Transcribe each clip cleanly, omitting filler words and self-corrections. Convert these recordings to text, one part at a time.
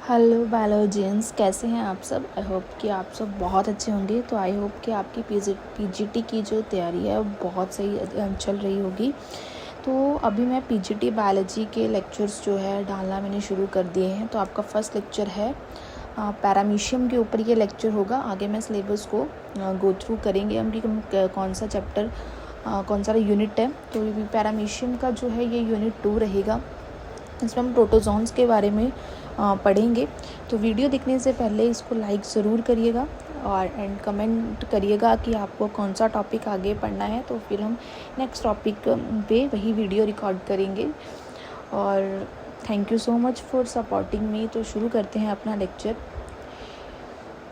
Hello बायोलॉजियंस, कैसे हैं आप सब। आई होप कि आप सब बहुत अच्छे होंगे। तो आई होप कि आपकी पीजीटी की जो तैयारी है वो बहुत सही चल रही होगी। तो अभी मैं पीजीटी बायोलॉजी के लेक्चर्स जो है डालना मैंने शुरू कर दिए हैं। तो आपका फर्स्ट लेक्चर है पैरामीशियम के ऊपर ये लेक्चर होगा। आगे मैं सिलेबस को गो थ्रू करेंगे हम कि कौन सा चैप्टर कौन सा यूनिट है। तो पैरामीशियम का जो है ये यूनिट 2 रहेगा। इसमें हम प्रोटोजोन्स के बारे में पढ़ेंगे। तो वीडियो देखने से पहले इसको लाइक ज़रूर करिएगा और एंड कमेंट करिएगा कि आपको कौन सा टॉपिक आगे पढ़ना है। तो फिर हम नेक्स्ट टॉपिक पे वही वीडियो रिकॉर्ड करेंगे। और thank you so much for supporting me. तो शुरू करते हैं अपना लेक्चर।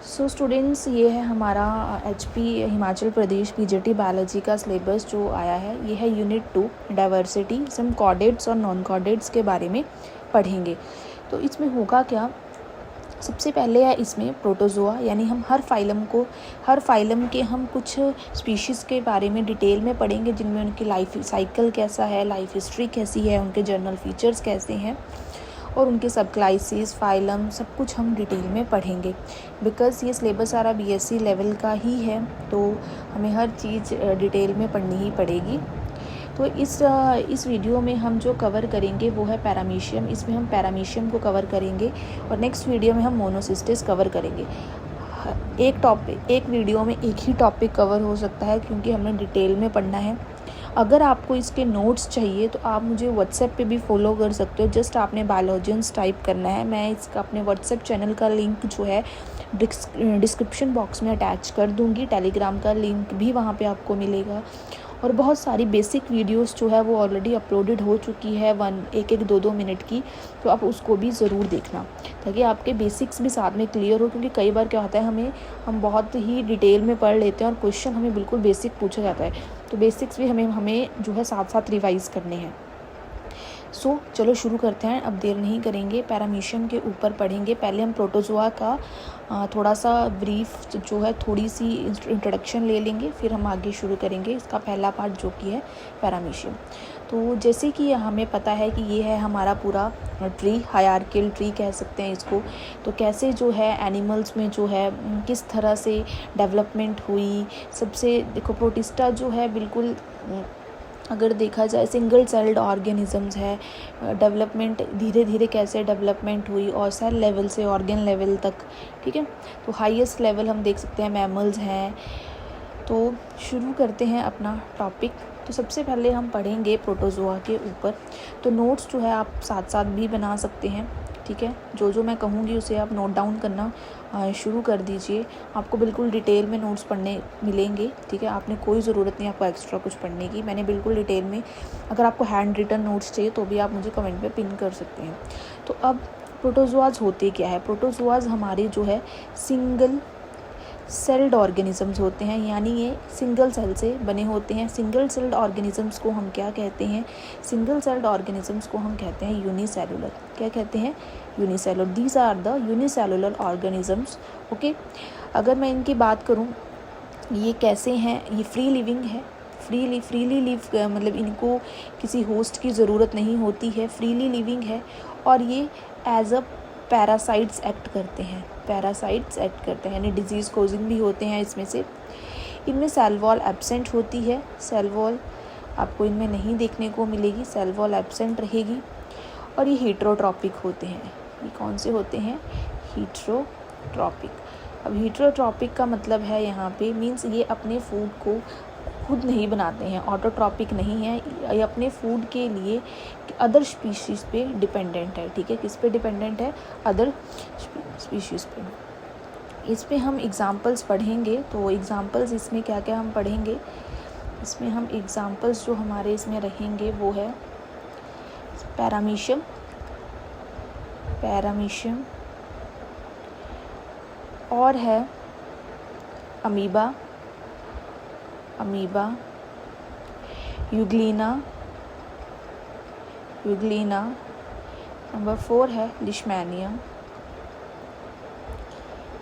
सो स्टूडेंट्स, ये है हमारा HP Himachal Pradesh PGT biology का सिलेबस जो आया है। ये है यूनिट 2 डाइवर्सिटी। हम कॉर्डेट्स और नॉन कॉर्डेट्स के बारे में पढ़ेंगे। तो इसमें होगा क्या, सबसे पहले है इसमें प्रोटोजोआ, यानी हम हर फाइलम के हम कुछ स्पीशीज़ के बारे में डिटेल में पढ़ेंगे, जिनमें उनकी लाइफ साइकिल कैसा है, लाइफ हिस्ट्री कैसी है, उनके जर्नल फीचर्स कैसे हैं और उनके सब क्लाइसिस फाइलम सब कुछ हम डिटेल में पढ़ेंगे। बिकॉज़ ये सिलेबस सारा BSc लेवल का ही है, तो हमें हर चीज़ डिटेल में पढ़नी ही पड़ेगी। तो इस वीडियो में हम जो कवर करेंगे वो है पैरामीशियम। इसमें हम पैरामीशियम को कवर करेंगे और नेक्स्ट वीडियो में हम मोनोसिस्टिस कवर करेंगे। एक वीडियो में एक ही टॉपिक कवर हो सकता है, क्योंकि हमने डिटेल में पढ़ना है। अगर आपको इसके नोट्स चाहिए तो आप मुझे व्हाट्सएप पे भी फॉलो कर सकते हो। जस्ट आपने बायोलॉजियंस टाइप करना है। मैं इसका अपने व्हाट्सएप चैनल का लिंक जो है डिस्क्रिप्शन बॉक्स में अटैच कर दूँगी। टेलीग्राम का लिंक भी वहाँ पे आपको मिलेगा। और बहुत सारी बेसिक वीडियोस जो है वो ऑलरेडी अपलोडेड हो चुकी है, 1-1-2-2 मिनट की। तो आप उसको भी ज़रूर देखना, ताकि आपके बेसिक्स भी साथ में क्लियर हो। क्योंकि कई बार क्या होता है, हम बहुत ही डिटेल में पढ़ लेते हैं और क्वेश्चन हमें बिल्कुल बेसिक पूछा जाता है। तो बेसिक्स भी हमें जो है साथ साथ रिवाइज़ करने हैं। सो चलो शुरू करते हैं, अब देर नहीं करेंगे। पैरामीशियम के ऊपर पढ़ेंगे। पहले हम प्रोटोजोआ का थोड़ा सा ब्रीफ जो है, थोड़ी सी इंट्रोडक्शन ले लेंगे, फिर हम आगे शुरू करेंगे इसका पहला पार्ट जो कि है पैरामीशियम। तो जैसे कि हमें पता है कि ये है हमारा पूरा ट्री, हायरार्किकल ट्री कह सकते हैं इसको। तो कैसे जो है एनिमल्स में जो है किस तरह से डेवलपमेंट हुई। सबसे देखो, प्रोटिस्टा जो है बिल्कुल अगर देखा जाए सिंगल सेल्ड ऑर्गेनिजम्स है। डेवलपमेंट धीरे धीरे कैसे डेवलपमेंट हुई और सेल लेवल से ऑर्गन लेवल तक, ठीक है। तो हाईएस्ट लेवल हम देख सकते हैं मैमल्स हैं। तो शुरू करते हैं अपना टॉपिक। तो सबसे पहले हम पढ़ेंगे प्रोटोजोआ के ऊपर। तो नोट्स जो है आप साथ साथ भी बना सकते हैं, ठीक है। जो मैं कहूँगी उसे आप नोट डाउन करना शुरू कर दीजिए। आपको बिल्कुल डिटेल में नोट्स पढ़ने मिलेंगे, ठीक है। आपने कोई ज़रूरत नहीं आपको एक्स्ट्रा कुछ पढ़ने की। मैंने बिल्कुल डिटेल में, अगर आपको हैंड रिटन नोट्स चाहिए तो भी आप मुझे कमेंट में पिन कर सकते हैं। तो अब प्रोटोजोआज होते क्या है। प्रोटोजोआज हमारे जो है सिंगल सेल्ड ऑर्गेनिजम्स होते हैं, यानी ये सिंगल सेल से बने होते हैं। सिंगल सेल्ड ऑर्गेनिजम्स को हम क्या कहते हैं, सिंगल सेल्ड ऑर्गेनिजम्स को हम कहते हैं यूनिसेलुलर। क्या कहते हैं, unicellular. These are the unicellular organisms, okay. अगर मैं इनकी बात करूँ, ये कैसे हैं, ये फ्री लिविंग है। फ्रीली लिव मतलब इनको किसी होस्ट की ज़रूरत नहीं होती है, फ्रीली लिविंग है। और ये एज अ पैरासाइट्स एक्ट करते हैं, यानी डिजीज़ कोजिंग भी होते हैं इसमें से। इनमें सेल वॉल एब्सेंट होती है। सेल वॉल आपको इनमें नहीं देखने को मिलेगी, सेल वॉल एब्सेंट रहेगी। और ये हीट्रोट्रॉपिक होते हैं। ये कौन से होते हैं, हीट्रोट्रॉपिक। अब हीट्रोट्रॉपिक का मतलब है यहाँ पे मीन्स ये अपने फूड को खुद नहीं बनाते हैं, ऑटोट्रॉपिक नहीं है। ये अपने फूड के लिए अदर स्पीशीज़ पे डिपेंडेंट है, ठीक है। किस पे डिपेंडेंट है, अदर स्पीशीज़ पे। इस पे हम एग्ज़ाम्पल्स पढ़ेंगे। तो एग्ज़ाम्पल्स इसमें क्या क्या हम पढ़ेंगे, इसमें हम एग्ज़ाम्पल्स जो हमारे इसमें रहेंगे वो है पैरामीशियम और है अमीबा, यूग्लिना। नंबर 4 है लिशमैनियम।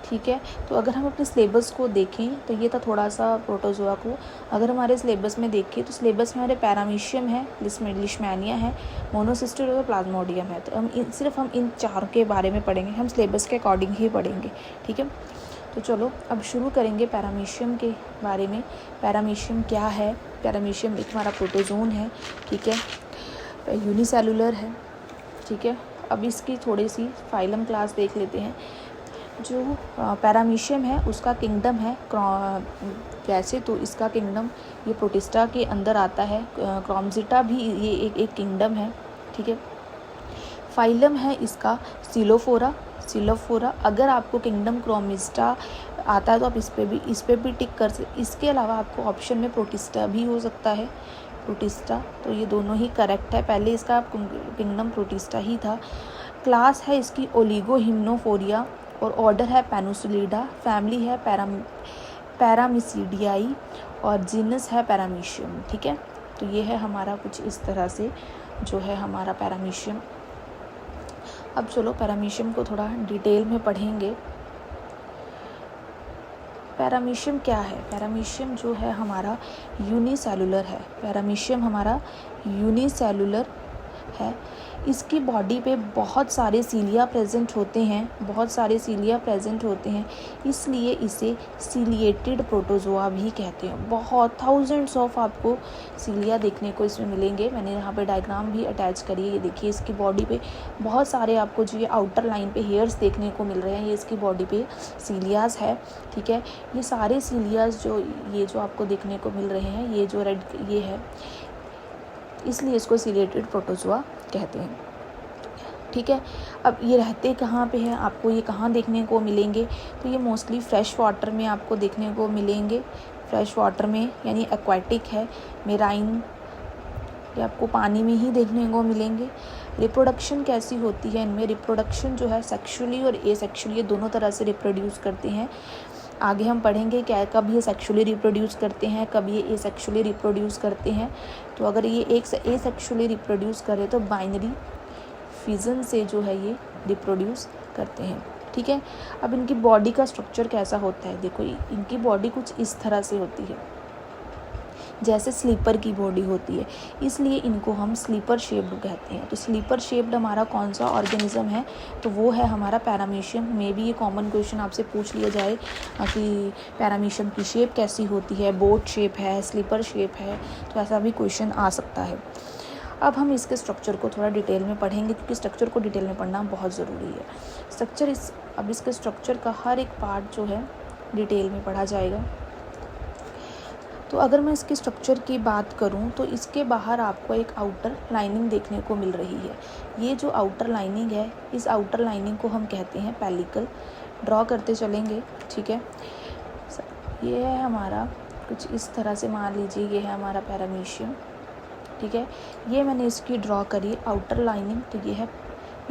ठीक है। तो अगर हम अपने सिलेबस को देखें तो ये था थोड़ा सा प्रोटोजोआ को। अगर हमारे सिलेबस में देखें तो सिलेबस में हमारे पैरामीशियम है, लिशमैनिया है, मोनोसिस्टर और प्लाज्मोडियम है। तो सिर्फ हम इन चारों के बारे में पढ़ेंगे, हम सिलेबस के अकॉर्डिंग ही पढ़ेंगे, ठीक है। तो चलो अब शुरू करेंगे पैरामीशियम के बारे में। पैरामीशियम क्या है? पैरामीशियम एक हमारा प्रोटोजोन है, ठीक है, यूनिसेलुलर है, ठीक है। अब इसकी थोड़ी सी फाइलम क्लास देख लेते हैं। जो पैरामीशियम है उसका किंगडम है वैसे तो इसका किंगडम ये प्रोटिस्टा के अंदर आता है। क्रोमजिटा भी ये एक किंगडम है, ठीक है। फाइलम है इसका सिलोफोरा। अगर आपको किंगडम क्रोमिस्टा आता है तो आप इस पे भी टिक कर सकते। इसके अलावा आपको ऑप्शन में प्रोटिस्टा भी हो सकता है, प्रोटिस्टा, तो ये दोनों ही करेक्ट है। पहले इसका किंगडम प्रोटिस्टा ही था। क्लास है इसकी ओलिगोहिम्नोफोरिया और ऑर्डर है पैनोसिलिडा। फैमिली है पैरामिसीडियाई और जीनस है पैरामीशियम, ठीक है। तो ये है हमारा कुछ इस तरह से जो है हमारा पैरामीशियम। अब चलो पैरामीशियम को थोड़ा डिटेल में पढ़ेंगे। पैरामीशियम क्या है? पैरामीशियम जो है हमारा यूनिसेलुलर है। पैरामीशियम हमारा यूनिसेलुलर है। इसकी बॉडी पे बहुत सारे सीलिया प्रेजेंट होते हैं, इसलिए इसे सीलिएटेड प्रोटोजोआ भी कहते हैं। बहुत थाउजेंड्स ऑफ आपको सीलिया देखने को इसमें मिलेंगे। मैंने यहाँ पे डायग्राम भी अटैच करी है, ये देखिए इसकी बॉडी पे बहुत सारे आपको जो ये आउटर लाइन पे हेयर्स देखने को मिल रहे हैं, ये इसकी बॉडी पे सीलियाज है, ठीक है। ये सारे सीलियाज जो आपको देखने को मिल रहे हैं, ये जो रेड ये है, इसलिए इसको सीलिएटेड प्रोटोजोआ कहते हैं, ठीक है। अब ये रहते कहाँ पे हैं, आपको ये कहाँ देखने को मिलेंगे? तो ये मोस्टली फ्रेश वाटर में आपको देखने को मिलेंगे। फ्रेश वाटर में यानी एक्वाटिक है, मेराइन, ये आपको पानी में ही देखने को मिलेंगे। रिप्रोडक्शन कैसी होती है इनमें? रिप्रोडक्शन जो है सेक्सुअली और एसेक्सुअली ये दोनों तरह से रिप्रोड्यूस करते हैं। आगे हम पढ़ेंगे क्या कब ये सेक्सुअली रिप्रोड्यूस करते हैं, कब ये एसेक्सुअली रिप्रोड्यूस करते हैं। तो अगर ये एसेक्सुअली रिप्रोड्यूस करे तो बाइनरी फिजन से जो है ये रिप्रोड्यूस करते हैं, ठीक है। अब इनकी बॉडी का स्ट्रक्चर कैसा होता है? देखो इनकी बॉडी कुछ इस तरह से होती है, जैसे स्लीपर की बॉडी होती है, इसलिए इनको हम स्लीपर शेप्ड कहते हैं। तो स्लीपर शेप्ड हमारा कौन सा ऑर्गेनिज्म है? तो वो है हमारा पैरामीशियम। में भी ये कॉमन क्वेश्चन आपसे पूछ लिया जाए कि पैरामीशियम की शेप कैसी होती है, बोट शेप है, स्लीपर शेप है, तो ऐसा भी क्वेश्चन आ सकता है। अब हम इसके स्ट्रक्चर को थोड़ा डिटेल में पढ़ेंगे, क्योंकि स्ट्रक्चर को डिटेल में पढ़ना बहुत ज़रूरी है। अब इसके स्ट्रक्चर का हर एक पार्ट जो है डिटेल में पढ़ा जाएगा। तो अगर मैं इसके स्ट्रक्चर की बात करूं तो इसके बाहर आपको एक आउटर लाइनिंग देखने को मिल रही है। ये जो आउटर लाइनिंग है, इस आउटर लाइनिंग को हम कहते हैं पेलिकल। ड्रॉ करते चलेंगे, ठीक है। ये है हमारा कुछ इस तरह से, मान लीजिए ये है हमारा पैरामीशियम, ठीक है। ये मैंने इसकी ड्रॉ करी आउटर लाइनिंग। तो ये है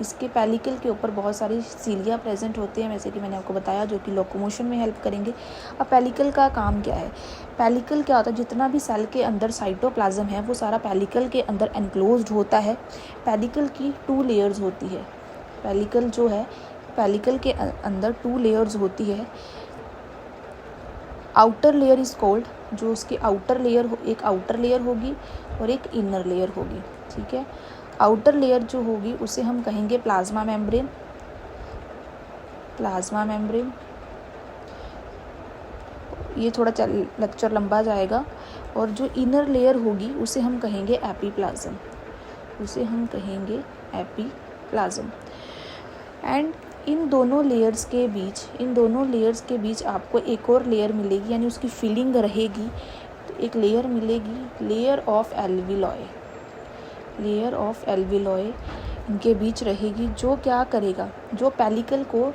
इसके पेलिकल के ऊपर बहुत सारी सीलिया प्रेजेंट होते हैं, जैसे कि मैंने आपको बताया, जो कि लोकोमोशन में हेल्प करेंगे। अब पेलिकल का काम क्या है? पेलिकल क्या होता है? जितना भी सेल के अंदर साइटोप्लाज्म है वो सारा पेलिकल के अंदर एनक्लोज्ड होता है। पेलिकल की 2 लेयर्स होती है। पेलिकल जो है, पेलिकल के अंदर 2 लेयर्स होती है। आउटर लेयर इज कोल्ड, जो उसकी आउटर लेयर होगी और एक इनर लेयर होगी, ठीक है। आउटर लेयर जो होगी उसे हम कहेंगे प्लाज्मा मेम्ब्रेन। ये थोड़ा लेक्चर लंबा जाएगा। और जो इनर लेयर होगी उसे हम कहेंगे एपीप्लाज्म। एंड इन दोनों लेयर्स के बीच आपको एक और लेयर मिलेगी, यानी उसकी फीलिंग रहेगी। तो एक लेयर मिलेगी, लेयर ऑफ एल्विलॉय इनके बीच रहेगी, जो क्या करेगा, जो पेलिकल को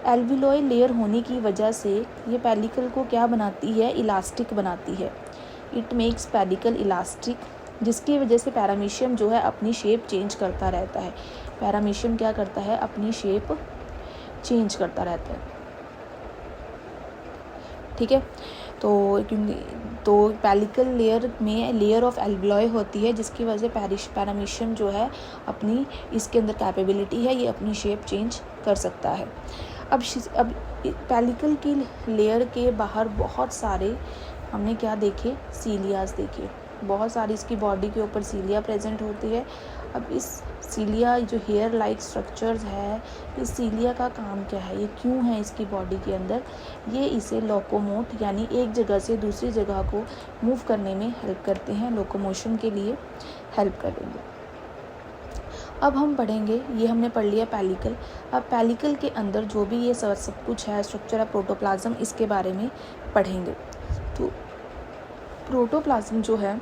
एल्विलॉय लेयर होने की वजह से ये पेलिकल को क्या बनाती है? इलास्टिक बनाती है। इट मेक्स पेलिकल इलास्टिक, जिसकी वजह से पैरामीशियम जो है अपनी शेप चेंज करता रहता है। पैरामीशियम क्या करता है? अपनी शेप चेंज करता रहता है, ठीक है। तो पेलिकल लेयर में लेयर ऑफ एल्विलॉय होती है, जिसकी वजह से पैरामीशियम जो है अपनी, इसके अंदर कैपेबिलिटी है, ये अपनी शेप चेंज कर सकता है। अब पेलिकल की लेयर के बाहर बहुत सारे हमने क्या देखे, सीलियाज देखे, बहुत सारी इसकी बॉडी के ऊपर सीलिया प्रेजेंट होती है। अब इस सीलिया जो हेयर लाइक स्ट्रक्चर्स है, इस सीलिया का काम क्या है, ये क्यों है इसकी बॉडी के अंदर, ये इसे लोकोमोट यानी एक जगह से दूसरी जगह को मूव करने में हेल्प करते हैं, लोकोमोशन के लिए हेल्प करेंगे। अब हम पढ़ेंगे, ये हमने पढ़ लिया पेलिकल। अब पेलिकल के अंदर जो भी ये सब कुछ है, स्ट्रक्चर है प्रोटोप्लाज्म, इसके बारे में पढ़ेंगे। तो प्रोटोप्लाज्म जो है,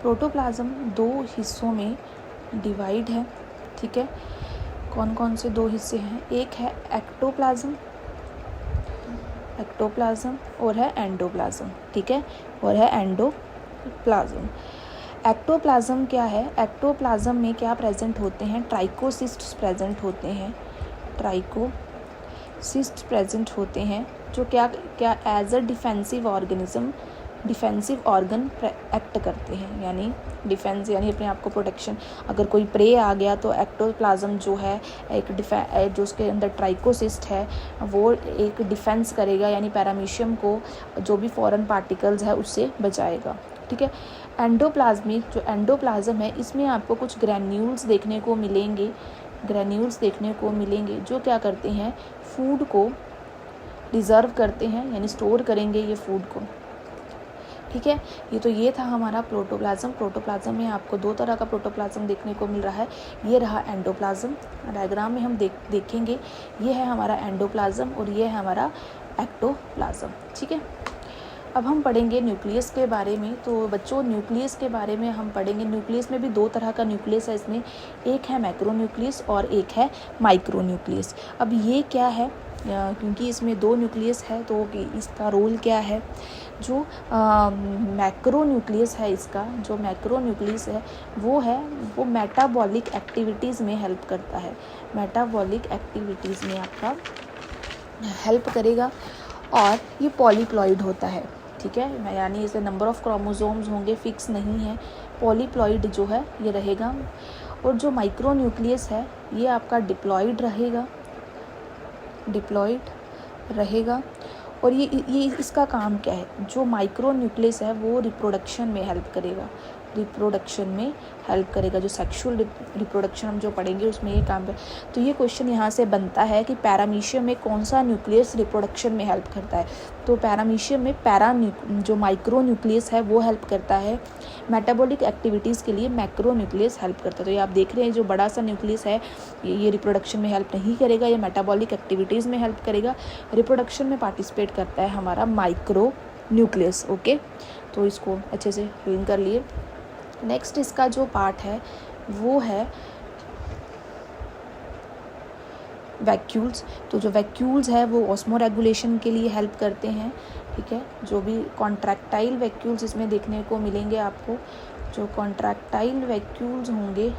प्रोटोप्लाज्म दो हिस्सों में डिवाइड है, ठीक है। कौन कौन से दो हिस्से हैं, एक है एक्टोप्लाज्म और है एंडोप्लाज्म, ठीक है, और है एंडोप्लाज्म। एक्टोप्लाज्म क्या है, एक्टोप्लाज्म में क्या प्रेजेंट होते हैं, ट्राइकोसिस्ट्स प्रेजेंट होते हैं, ट्राइकोसिस्ट्स प्रेजेंट होते हैं जो क्या as a defensive organ act करते हैं, यानी डिफेंस यानी अपने आप को प्रोटेक्शन, अगर कोई प्रे आ गया तो एक्टोप्लाज्म जो है एक जो उसके अंदर ट्राइकोसिस्ट है वो एक डिफेंस करेगा, यानी पैरामीशियम को जो भी फॉरेन पार्टिकल्स है उससे बचाएगा, ठीक है। जो एंडोप्लाज्म है, इसमें आपको कुछ ग्रैन्यूल्स देखने को मिलेंगे जो क्या करते हैं, फूड को रिजर्व करते हैं, यानी स्टोर करेंगे ये फूड को, ठीक है। ये था हमारा प्रोटोप्लाज्म में आपको दो तरह का प्रोटोप्लाज्म देखने को मिल रहा है। ये रहा एंडोप्लाज्म, डायग्राम में हम देखेंगे, ये है हमारा एंडोप्लाज्म और ये है हमारा एक्टोप्लाज्म, ठीक है। अब हम पढ़ेंगे न्यूक्लियस के बारे में। तो बच्चों, न्यूक्लियस के बारे में हम पढ़ेंगे। न्यूक्लियस में भी दो तरह का न्यूक्लियस है, इसमें एक है मैक्रोन्यूक्लियस और एक है माइक्रोन्यूक्लियस। अब ये क्या है, क्योंकि इसमें दो न्यूक्लियस है तो इसका रोल क्या है। जो मैक्रोन्यूक्लियस है वो मेटाबॉलिक एक्टिविटीज़ में हेल्प करता है, मेटाबॉलिक एक्टिविटीज़ में आपका हेल्प करेगा, और ये पॉलीप्लॉइड होता है, ठीक है, यानी इसे नंबर ऑफ क्रोमोसोम्स होंगे, फिक्स नहीं है, पॉलीप्लॉइड जो है ये रहेगा। और जो माइक्रोन्यूक्लियस है ये आपका डिप्लॉइड रहेगा। और ये इसका काम क्या है, जो माइक्रोन्यूक्लियस है वो रिप्रोडक्शन में हेल्प करेगा, जो सेक्सुअल रिप्रोडक्शन हम जो पढ़ेंगे उसमें ये काम है। तो ये क्वेश्चन यहाँ से बनता है कि पैरामीशियम में कौन सा न्यूक्लियस रिप्रोडक्शन में हेल्प करता है। तो पैरामीशियम में जो माइक्रोन्यूक्लियस है वो हेल्प करता है, मेटाबॉलिक एक्टिविटीज़ के लिए मैक्रोन्यूक्लियस हेल्प करता है। तो ये आप देख रहे हैं जो बड़ा सा न्यूक्लियस है ये रिप्रोडक्शन में हेल्प नहीं करेगा, ये मेटाबॉलिक एक्टिविटीज़ में हेल्प करेगा, रिप्रोडक्शन में पार्टिसिपेट करता है हमारा माइक्रोन्यूक्लियस, ओके। तो इसको अच्छे से रीड कर लिए। नेक्स्ट इसका जो पार्ट है वो है वैक्यूल्स। तो जो वैक्यूल्स है वो ऑस्मो रेगुलेशन के लिए हेल्प करते हैं, ठीक है। जो भी कॉन्ट्रैक्टाइल वैक्यूल्स इसमें देखने को मिलेंगे आपको, जो कॉन्ट्रैक्टाइल वैक्यूल्स होंगे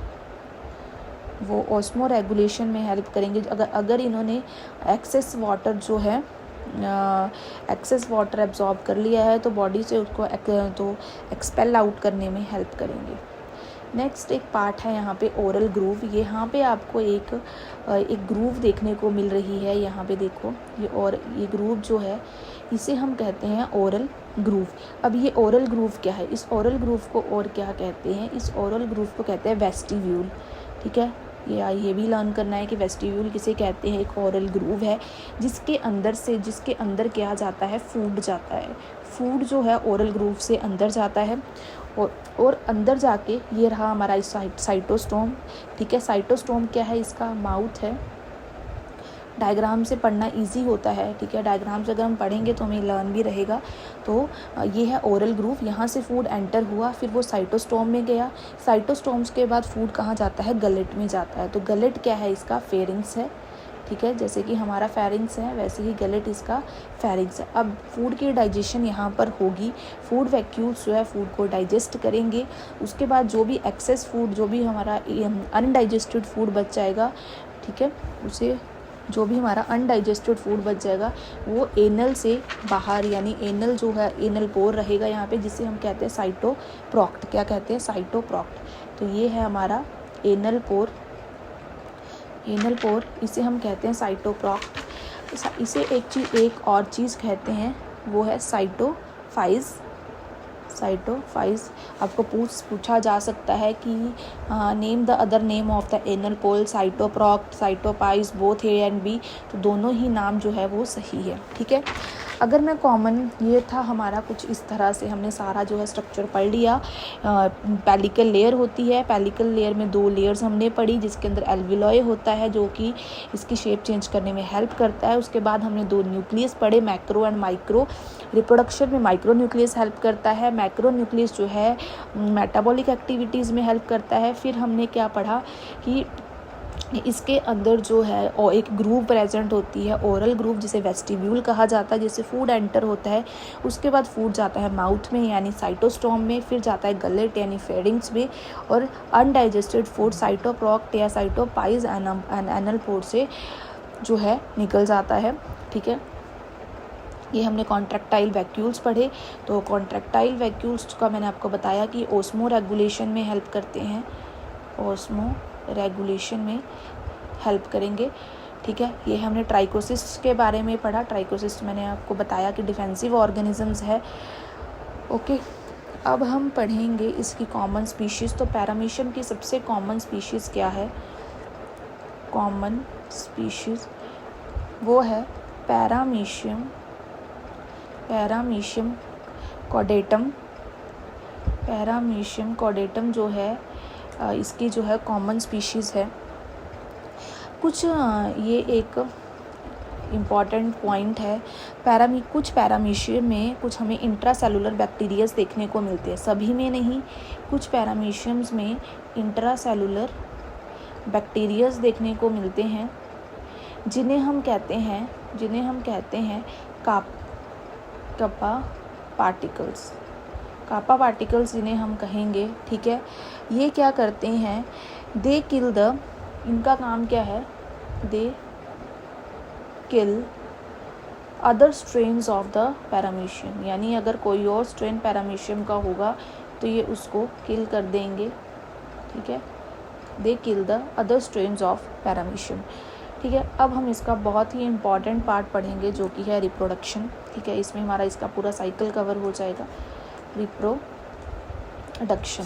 वो ऑस्मो रेगुलेशन में हेल्प करेंगे। अगर इन्होंने एक्सेस वाटर एब्जॉर्ब कर लिया है तो बॉडी से उसको एक्सपेल आउट करने में हेल्प करेंगे। नेक्स्ट एक पार्ट है यहाँ पे ओरल ग्रूव। यहाँ पे आपको एक ग्रूव देखने को मिल रही है, यहाँ पे देखो ये ग्रूव जो है इसे हम कहते हैं ओरल ग्रूव। अब ये ओरल ग्रूव क्या है, इस ओरल ग्रूव को और क्या कहते हैं, इस ओरल ग्रूव को कहते हैं वेस्टिब्यूल, ठीक है। ये भी लर्न करना है कि वेस्टिब्यूल किसे कहते हैं। एक ओरल ग्रूव है जिसके अंदर क्या जाता है, फूड जाता है। फूड जो है ओरल ग्रूव से अंदर जाता है और अंदर जाके ये रहा हमारा साइटोस्टोम, ठीक है। साइटोस्टोम क्या है, इसका माउथ है। डायग्राम से पढ़ना इजी होता है, ठीक है। डायग्राम से अगर हम पढ़ेंगे तो हमें लर्न भी रहेगा। तो ये है ओरल ग्रूव, यहाँ से फूड एंटर हुआ, फिर वो साइटोस्टोम में गया। साइटोस्टोम्स के बाद फूड कहाँ जाता है, गलेट में जाता है। तो गलेट क्या है, इसका फेरिंग्स है, ठीक है। जैसे कि हमारा फेरिंग्स है वैसे ही गलेट इसका फेरिंग्स है। अब फूड की डाइजेशन यहाँ पर होगी, फूड वैक्यूल्स जो है फूड को डाइजेस्ट करेंगे। उसके बाद जो भी एक्सेस फूड, जो भी हमारा अनडाइजेस्टेड फूड बच जाएगा, ठीक है, उसे जो भी हमारा अनडाइजेस्टेड फूड बच जाएगा वो एनल से बाहर, यानी एनल जो है एनल पोर रहेगा यहाँ पे, जिसे हम कहते हैं साइटोप्रॉक्ट। क्या कहते हैं? साइटोप्रॉक्ट। तो ये है हमारा एनल पोर, इसे हम कहते हैं साइटोप्रॉक्ट। इसे एक और चीज़ कहते हैं, वो है साइटोफाइज। आपको पूछा जा सकता है कि name the other name of the anal pole, cytoproct, cytopyge, both A and B. तो दोनों ही नाम जो है वो सही है, ठीक है। अगर मैं कॉमन, ये था हमारा कुछ इस तरह से हमने सारा जो है स्ट्रक्चर पढ़ लिया। पेलिकल लेयर होती है, पेलिकल लेयर में 2 लेयर्स हमने पढ़ी, जिसके अंदर एल्विलॉय होता है जो कि इसकी शेप चेंज करने में हेल्प करता है। उसके बाद हमने 2 न्यूक्लियस पढ़े, मैक्रो एंड माइक्रो। रिप्रोडक्शन में माइक्रो न्यूक्लियस हेल्प करता है, मैक्रो न्यूक्लियस जो है मेटाबॉलिक एक्टिविटीज़ में हेल्प करता है। फिर हमने क्या पढ़ा कि इसके अंदर जो है और एक ग्रूव प्रेजेंट होती है, ओरल ग्रूव, जिसे वेस्टिब्यूल कहा जाता है, जिससे फूड एंटर होता है। उसके बाद फूड जाता है माउथ में यानी साइटोस्टॉम में, फिर जाता है गलेट यानी फेरिंग्स में, और अनडाइजेस्टेड फूड साइटोप्रॉक्ट या साइटोपाइज एनल पोर से जो है निकल जाता है, ठीक है। ये हमने कॉन्ट्रैक्टाइल वैक्यूल्स पढ़े। तो कॉन्ट्रैक्टाइल वैक्यूल्स का मैंने आपको बताया कि ओस्मो रेगुलेशन में हेल्प करते हैं, ओस्मो रेगुलेशन में हेल्प करेंगे, ठीक है। ये हमने ट्राइकोसिस्ट के बारे में पढ़ा। ट्राइकोसिस्ट मैंने आपको बताया कि डिफेंसिव ऑर्गेनिजम्स है, ओके। अब हम पढ़ेंगे इसकी कॉमन स्पीशीज़। तो पैरामीशियम की सबसे कॉमन स्पीशीज़ क्या है? कॉमन स्पीशीज़ वो है पैरामीशियम कॉडेटम। पैरामीशियम कॉडेटम जो है इसकी जो है कॉमन स्पीशीज़ है। कुछ ये एक इम्पॉर्टेंट पॉइंट है, कुछ पैरामीशियम में कुछ हमें इंट्रासेलुलर बैक्टीरियाज देखने को मिलते हैं, सभी में नहीं। कुछ पैरामीशियम्स में इंट्रासेलुलर बैक्टीरियाज देखने को मिलते हैं, जिन्हें हम कहते हैं कापा पार्टिकल्स जिन्हें हम कहेंगे, ठीक है। ये क्या करते हैं? दे किल द, इनका काम क्या है? They kill other strains of the paramecium, यानी अगर कोई और स्ट्रेन पैरामीशियम का होगा तो ये उसको किल कर देंगे, ठीक है। They kill the other strains of paramecium, ठीक है। अब हम इसका बहुत ही इम्पॉर्टेंट पार्ट पढ़ेंगे जो कि है रिप्रोडक्शन, ठीक है। इसमें हमारा इसका पूरा साइकिल कवर हो जाएगा, रिप्रोडक्शन।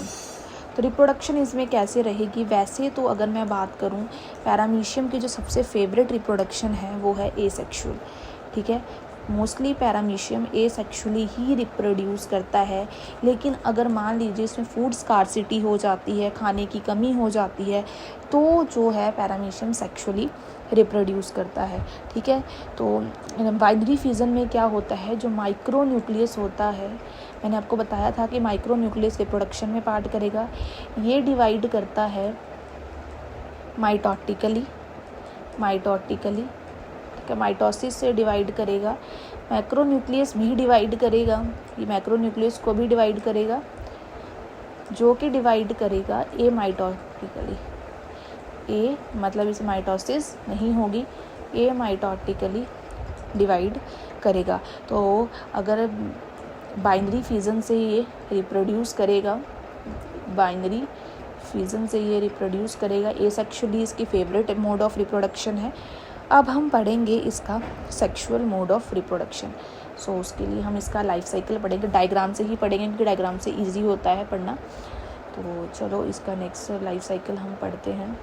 तो रिप्रोडक्शन इसमें कैसे रहेगी? वैसे तो अगर मैं बात करूं, पैरामीशियम की जो सबसे फेवरेट रिप्रोडक्शन है वो है एसेक्सुअल, ठीक है। मोस्टली पैरामीशियम एसेक्सुअली ही रिप्रोड्यूस करता है, लेकिन अगर मान लीजिए इसमें फूड स्कार्सिटी हो जाती है, खाने की कमी हो जाती है, तो जो है पैरामीशियम सेक्सुअली रिप्रोड्यूस करता है, ठीक है। तो बाइनरी फ्यूजन में क्या होता है? जो माइक्रो न्यूक्लियस होता है, मैंने आपको बताया था कि माइक्रो न्यूक्लियस रिप्रोडक्शन में पार्ट करेगा। ये डिवाइड करता है माइटोटिकली, ठीक है, माइटोसिस से डिवाइड करेगा। मैक्रो न्यूक्लियस भी डिवाइड करेगा, ये मैक्रो न्यूक्लियस को भी डिवाइड करेगा, जो कि डिवाइड करेगा ए माइटोटिकली। ए मतलब इस माइटोसिस नहीं होगी, ए माइटोटिकली डिवाइड करेगा। तो अगर बाइनरी फ्यूजन से ये रिप्रोड्यूस करेगा, एसेक्सुअली इसकी फेवरेट मोड ऑफ रिप्रोडक्शन है। अब हम पढ़ेंगे इसका सेक्सुअल मोड ऑफ रिप्रोडक्शन। सो उसके लिए हम इसका लाइफ साइकिल पढ़ेंगे, डायग्राम से ही पढ़ेंगे क्योंकि डायग्राम से इजी होता है पढ़ना। तो चलो इसका नेक्स्ट लाइफ साइकिल हम पढ़ते हैं।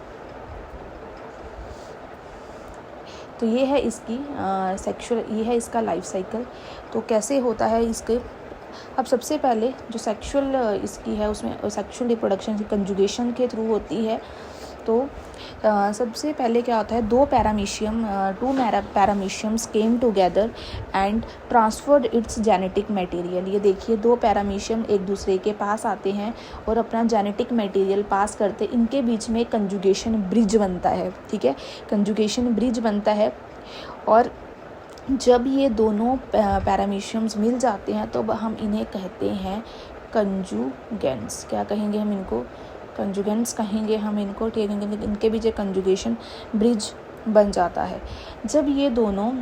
तो ये है इसकी ये है इसका लाइफ साइकिल। तो कैसे होता है इसके? अब सबसे पहले जो सेक्सुअल इसकी है उसमें सेक्सुअल रिप्रोडक्शन कंजुगेशन के थ्रू होती है। तो सबसे पहले क्या होता है? Two parameciums came together and transferred its genetic material. ये देखिए, 2 पैरामीशियम एक दूसरे के पास आते हैं और अपना जेनेटिक मटेरियल पास करते, इनके बीच में कंजुगेशन ब्रिज बनता है, ठीक है, कंजुगेशन ब्रिज बनता है। और जब ये दोनों पैरामीशियम्स मिल जाते हैं तो हम इन्हें कहते हैं कंजुगेंट्स। क्या कहेंगे हम इनको? कंजुगेंट्स कहेंगे हम इनको, ठीक है। इनके बीच एक कंजुगेशन ब्रिज बन जाता है। जब ये दोनों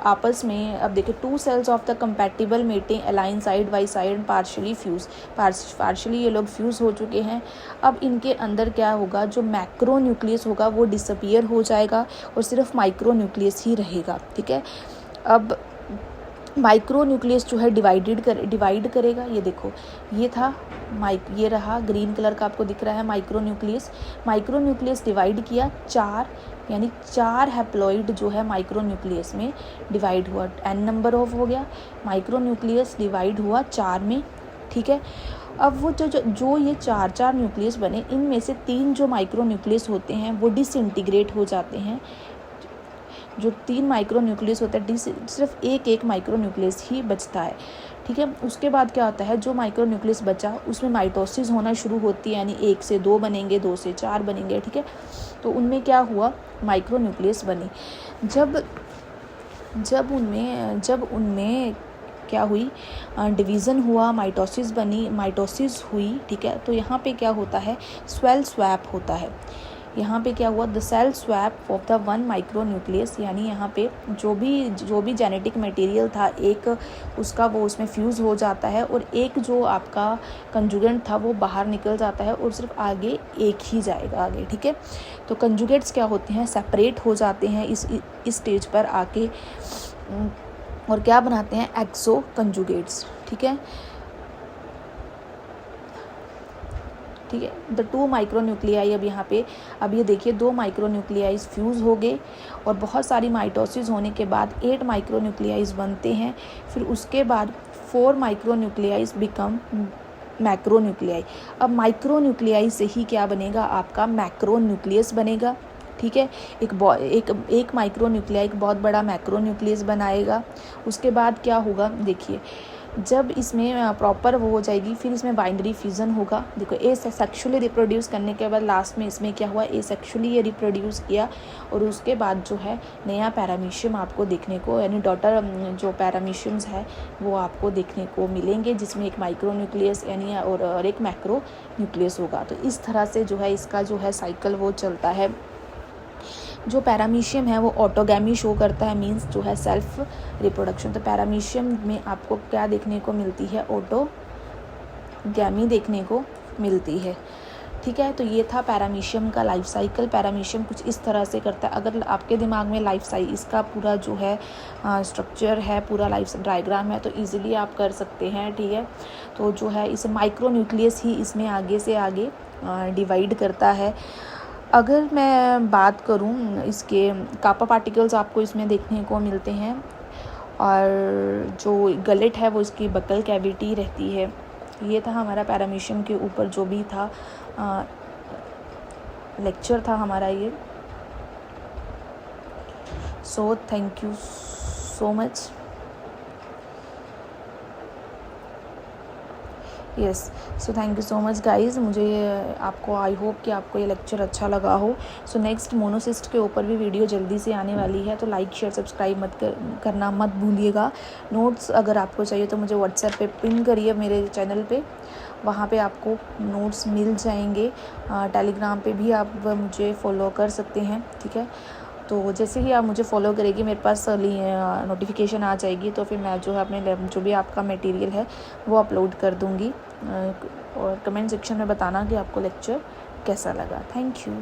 आपस में, अब देखिए, 2 cells of the compatible mating align side by side partially ये लोग फ्यूज़ हो चुके हैं। अब इनके अंदर क्या होगा, जो मैक्रो न्यूक्लियस होगा वो डिसअपीयर हो जाएगा और सिर्फ माइक्रो न्यूक्लियस ही रहेगा। ठीक है, अब माइक्रो न्यूक्लियस जो है डिवाइड करेगा। ये देखो, ये था ये रहा ग्रीन कलर का आपको दिख रहा है माइक्रो न्यूक्लियस डिवाइड किया 4, यानी 4 हैप्लॉइड जो है माइक्रो न्यूक्लियस में डिवाइड हुआ, n नंबर ऑफ हो गया, माइक्रो न्यूक्लियस डिवाइड हुआ 4 में। ठीक है, अब वो जो ये 4 न्यूक्लियस बने, इनमें से 3 जो माइक्रो न्यूक्लियस होते हैं वो डिसइंटीग्रेट हो जाते हैं। जो 3 माइक्रो न्यूक्लियस होता है, सिर्फ एक माइक्रो न्यूक्लियस ही बचता है। ठीक है, उसके बाद क्या होता है, जो माइक्रो न्यूक्लियस बचा उसमें माइटोसिस होना शुरू होती है, यानी 1 से 2 बनेंगे, 2 से 4 बनेंगे। ठीक है, तो उनमें क्या हुआ, माइक्रो न्यूक्लियस बनी। जब उनमें क्या हुई, डिवीज़न हुआ, माइटोसिस हुई। ठीक है, तो यहाँ पे क्या होता है, सेल स्वैप होता है। यहाँ पे क्या हुआ, the cell swap of the 1 micro nucleus, यानी यहाँ पे जो भी जेनेटिक मटेरियल था, एक उसका वो उसमें फ्यूज़ हो जाता है और एक जो आपका कंजुगेंट था वो बाहर निकल जाता है और सिर्फ आगे एक ही जाएगा आगे। ठीक है, तो कंजुगेट्स क्या होते हैं, सेपरेट हो जाते हैं इस स्टेज पर आके, और क्या बनाते हैं, एक्सो कंजुगेट्स। ठीक है, द 2 माइक्रो न्यूक्लियाई, अब यहाँ पे अब ये देखिए 2 माइक्रो न्यूक्लियाइज फ्यूज़ हो गए और बहुत सारी माइटोसिस होने के बाद 8 माइक्रो न्यूक्लियाइज बनते हैं। फिर उसके बाद 4 माइक्रो न्यूक्लियाइज बिकम मैक्रो न्यूक्लियाई। अब माइक्रो न्यूक्लियाई से ही क्या बनेगा, आपका मैक्रो न्यूक्लियस बनेगा। ठीक है, एक माइक्रो न्यूक्लियाई एक बहुत बड़ा मैक्रो न्यूक्लियस बनाएगा। उसके बाद क्या होगा, देखिए, जब इसमें प्रॉपर वो हो जाएगी, फिर इसमें बाइनरी फ्यूज़न होगा। देखो, ए सेक्सुअली रिप्रोड्यूस करने के बाद लास्ट में इसमें क्या हुआ, ए सेक्सुअली ये रिप्रोड्यूस किया और उसके बाद जो है नया पैरामीशियम आपको देखने को, यानी डॉटर जो पैरामीशियम्स है वो आपको देखने को मिलेंगे, जिसमें एक माइक्रो न्यूक्लियस यानी और एक मैक्रो न्यूक्लियस होगा। तो इस तरह से जो है इसका जो है साइकिल वो चलता है। जो पैरामीशियम है वो ऑटोगैमी शो करता है, मींस जो है सेल्फ रिप्रोडक्शन। तो पैरामीशियम में आपको क्या देखने को मिलती है, ऑटोगैमी देखने को मिलती है। ठीक है, तो ये था पैरामीशियम का लाइफ साइकिल। पैरामीशियम कुछ इस तरह से करता है। अगर आपके दिमाग में लाइफ साइकिल इसका पूरा जो है स्ट्रक्चर है, पूरा लाइफ डायग्राम है, तो इजीली आप कर सकते हैं। ठीक है, तो जो है इसे माइक्रो न्यूक्लियस ही इसमें आगे से आगे डिवाइड करता है। अगर मैं बात करूं, इसके कापा पार्टिकल्स आपको इसमें देखने को मिलते हैं और जो गलेट है वो इसकी बकल कैविटी रहती है। ये था हमारा पैरामीशियम के ऊपर जो भी था लेक्चर था हमारा ये। So thank you so much. Yes, so thank you so much guys. मुझे आपको, आई होप कि आपको ये लेक्चर अच्छा लगा हो। सो नेक्स्ट मोनोसिस्ट के ऊपर भी वीडियो जल्दी से आने वाली है, तो लाइक शेयर सब्सक्राइब करना मत भूलिएगा। नोट्स अगर आपको चाहिए तो मुझे व्हाट्सएप पे पिन करिए मेरे चैनल पे, वहाँ पे आपको नोट्स मिल जाएंगे। टेलीग्राम पे भी आप मुझे फॉलो कर सकते हैं। ठीक है, तो जैसे ही आप मुझे फॉलो करेगी मेरे पास नोटिफिकेशन आ जाएगी, तो फिर मैं जो है अपने जो भी आपका मटेरियल है वो अपलोड कर दूँगी। और कमेंट सेक्शन में बताना कि आपको लेक्चर कैसा लगा। Thank you.